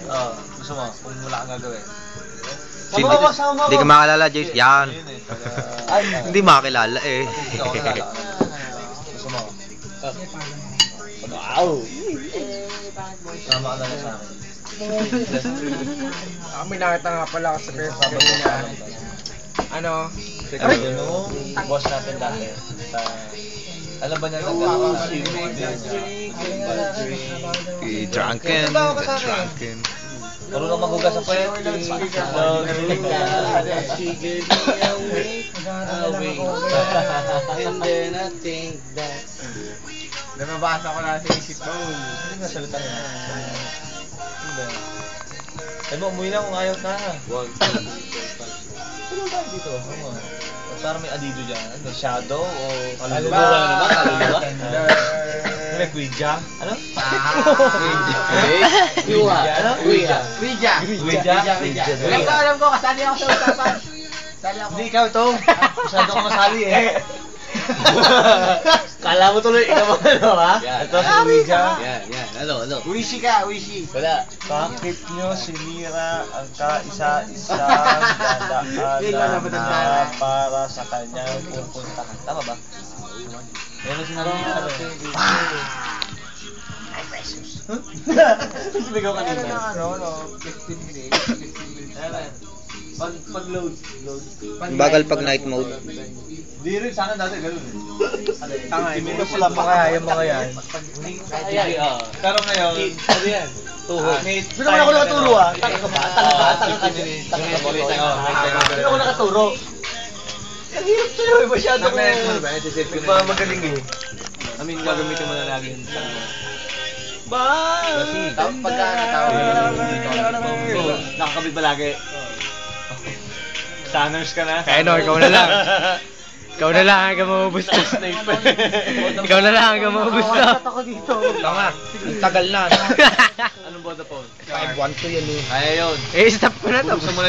Oo, gusto mo, kung wala kang gagawin. Hindi ka makakilala, James. Yan. Hindi makakilala eh. Gusto mo? Wow! Sama ka na lang sa akin. May nakita nga pala ako sa Facebook niya. Ano? Boss natin dati. Alam ba niya nagagawa sa Drunken. Marunong maghugas sa puwet. And then I think that Nababasa ko na sa isip ko. Hindi nga salita niya. Hindi. Sabi mo, umuwi na kung ayaw na. Pero tayo dito. Parang may adido dyan. Ano, shadow o kaluluwa na naman? Kaluluwa? Nag-Ouija? Ano? Ano? Ouija? Alam ko, kasali ako sa usapan. Hindi ikaw ito. Masyado ka masali eh. Kala mo tuloy ikaw ano ha? Ito si Ouija. Yan. Ano? Wishi ka, wishi. Wala. Bakit nyo sinira ang kaisa-isang dadaanan na para sa kanyang pupuntahan? Tama ba? Meron sinabi niyo ano? Ay, precious. Sumigaw kanina. Ano, 15 minutes. Pag-load. Bagal pag night mode. Di rin sana dati ganun eh. Tama, hindi ko pala pa kaya yung mga yan. Pero ngayon, Ano yan? Tuhod. Sino ko nakaturo ah? Tanga ka ba? Tanga ka Sino ko nakaturo? Ang hirap sa'yo eh, masyado ko. Magaling eh. I mean, gagamitin mo na lagi yun. Pagka natawag Nakakabig ba lagi? Stanners ka na? Kaya no, ikaw na lang. Ikaw na lang hanggang maubos to. Ikaw na lang hanggang maubos to. ako dito. Tama. Tagal na. Anong Vodafone? 512 yan eh. Kaya yun. Eh, stop ko na to. Buksan mo na